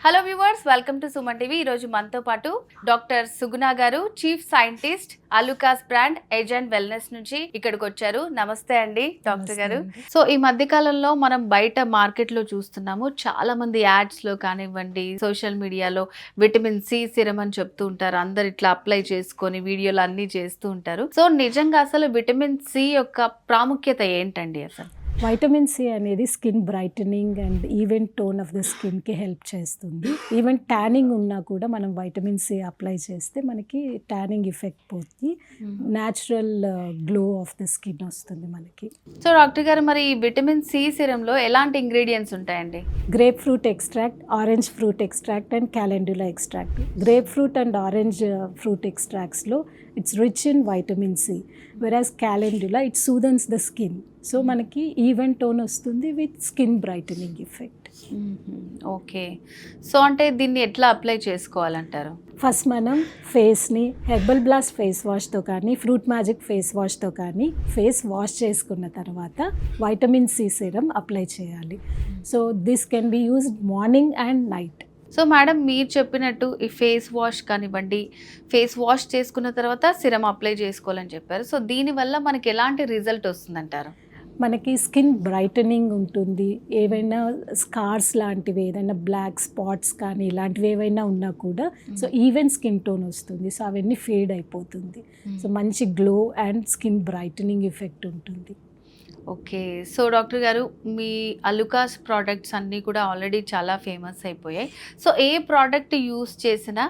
Hello viewers, welcome to Suman TV. ఈరోజు మనతో పాటు డాక్టర్ సుగుణ గారు, chief scientist Alukkas brand age and wellness నుంచి ఇక్కడికి వచ్చారు. నమస్తే అండి డాక్టర్ గారు. సో ఈ మధ్య కాలంలో మనం బయట మార్కెట్ లో చూస్తున్నాము, చాలా మంది యాడ్స్ లో కానివ్వండి, సోషల్ మీడియాలో విటమిన్ సి సిరం అని చెప్తూ ఉంటారు. అందరు ఇట్లా అప్లై చేసుకొని వీడియోలు అన్ని చేస్తూ ఉంటారు. సో నిజంగా అసలు విటమిన్ సి యొక్క ప్రాముఖ్యత ఏంటండి? అసలు వైటమిన్ సి అనేది skin brightening and even tone of the స్కిన్కి హెల్ప్ చేస్తుంది. ఈవెన్ ట్యానింగ్ ఉన్నా కూడా మనం వైటమిన్ సి అప్లై చేస్తే మనకి ట్యానింగ్ ఎఫెక్ట్ పోతుంది, natural glow of the skin వస్తుంది మనకి. సో డాక్టర్ గారు, మరి ఈ విటమిన్ సి సిరంలో ఎలాంటి ఇంగ్రీడియంట్స్ ఉంటాయండి? Grape fruit extract, orange fruit extract and calendula extract. Grape fruit and orange fruit ఎక్స్ట్రాక్ట్స్లో it's rich in vitamin C, whereas calendula it soothens the skin. So మనకి even tone వస్తుంది with skin brightening effect. Okay, so అంటే దీన్ని ఎట్లా apply చేసుకోవాలంటారు? First మనం ఫేస్ని herbal blast face వాష్తో కానీ fruit magic face వాష్తో కానీ ఫేస్ వాష్ చేసుకున్న తర్వాత వైటమిన్ సి సిరం అప్లై చేయాలి. So this can be used morning and night. So madam, మీరు చెప్పినట్టు ఈ ఫేస్ వాష్ కానివ్వండి, ఫేస్ వాష్ చేసుకున్న తర్వాత సిరం అప్లై చేసుకోవాలని చెప్పారు. సో దీనివల్ల మనకి ఎలాంటి రిజల్ట్ వస్తుందంటారు? మనకి స్కిన్ బ్రైటనింగ్ ఉంటుంది. ఏవైనా స్కార్స్ లాంటివి, ఏదైనా బ్లాక్ స్పాట్స్ కానీ ఇలాంటివి ఏవైనా ఉన్నా కూడా సో ఈవెన్ స్కిన్ టోన్ వస్తుంది. సో అవన్నీ ఫేడ్ అయిపోతుంది. సో మంచి glow and skin brightening effect ఉంటుంది. ఓకే, సో డాక్టర్ గారు, మీ అలుకాస్ ప్రోడక్ట్స్ అన్నీ కూడా ఆల్రెడీ చాలా ఫేమస్ అయిపోయాయి. సో ఏ ప్రోడక్ట్ యూస్ చేసినా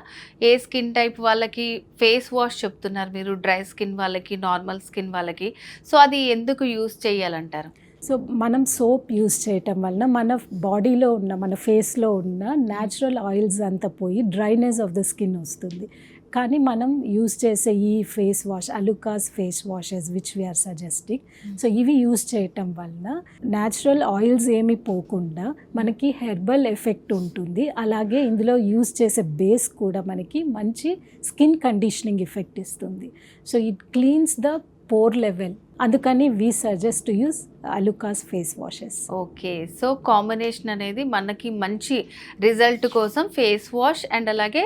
ఏ స్కిన్ టైప్ వాళ్ళకి ఫేస్ వాష్ చెప్తున్నారు మీరు, డ్రై స్కిన్ వాళ్ళకి, నార్మల్ స్కిన్ వాళ్ళకి. సో అది ఎందుకు యూస్ చేయాలంటారు? సో మనం సోప్ యూస్ చేయటం వలన మన బాడీలో ఉన్న, మన ఫేస్లో ఉన్న న్యాచురల్ ఆయిల్స్ అంతా పోయి డ్రైనెస్ ఆఫ్ ద స్కిన్ వస్తుంది. కానీ మనం యూస్ చేసే ఈ face wash, Alukkas face washes which we are suggesting, so ఇవి యూస్ చేయటం వలన న్యాచురల్ ఆయిల్స్ ఏమీ పోకుండా మనకి హెర్బల్ ఎఫెక్ట్ ఉంటుంది. అలాగే ఇందులో యూస్ చేసే బేస్ కూడా మనకి మంచి స్కిన్ కండిషనింగ్ ఎఫెక్ట్ ఇస్తుంది. So it cleanses the pore level. అందుకని వీ సజెస్ట్ టు యూస్ అలుకాస్ face washes. Okay, so combination అనేది మనకి మంచి రిజల్ట్ కోసం ఫేస్ వాష్ అండ్ అలాగే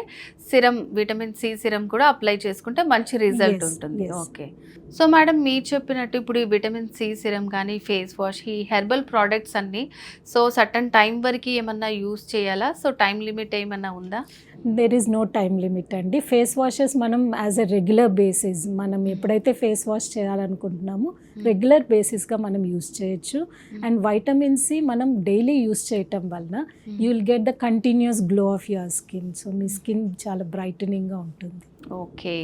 సిరం, విటమిన్ సి సిరం కూడా అప్లై చేసుకుంటే మంచి రిజల్ట్ ఉంటుంది. ఓకే, సో మేడం, మీరు చెప్పినట్టు ఇప్పుడు ఈ విటమిన్ సి సిరం కానీ ఫేస్ వాష్, ఈ హెర్బల్ ప్రోడక్ట్స్ అన్నీ సో సర్టన్ టైం వరకు ఏమన్నా యూస్ చేయాలా? సో టైం లిమిట్ ఏమన్నా ఉందా? There is no time limit అండి. ఫేస్ వాషెస్ మనం యాజ్ ఎ రెగ్యులర్ బేసిస్, మనం ఎప్పుడైతే ఫేస్ వాష్ చేయాలనుకుంటున్నామో రెగ్యులర్ బేసిస్గా మనం యూస్ చేయొచ్చు. అండ్ వైటమిన్ సి మనం డైలీ యూస్ చేయటం వలన you will get the continuous glow of your skin. So మీ స్కిన్ చాలా బ్రైటనింగ్గా ఉంటుంది. ఓకే,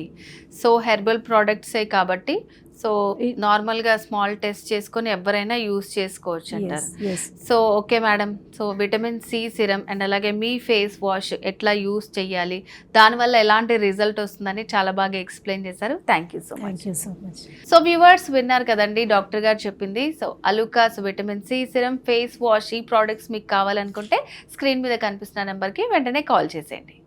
సో హెర్బల్ ప్రోడక్ట్సే కాబట్టి సో నార్మల్గా స్మాల్ టెస్ట్ చేసుకొని ఎవరైనా యూస్ చేసుకోవచ్చు అంటారు. So okay madam, so vitamin C serum and అలాగే మీ ఫేస్ వాష్ ఎట్లా యూస్ చేయాలి, దానివల్ల ఎలాంటి రిజల్ట్ వస్తుందని చాలా బాగా ఎక్స్ప్లెయిన్ చేశారు. Thank you so much. So viewers, విన్నారు కదండి డాక్టర్ గారు చెప్పింది. So Alukkas vitamin C serum, face wash, ఈ ప్రోడక్ట్స్ మీకు కావాలనుకుంటే స్క్రీన్ మీద కనిపిస్తున్న నెంబర్కి వెంటనే కాల్ చేసేయండి.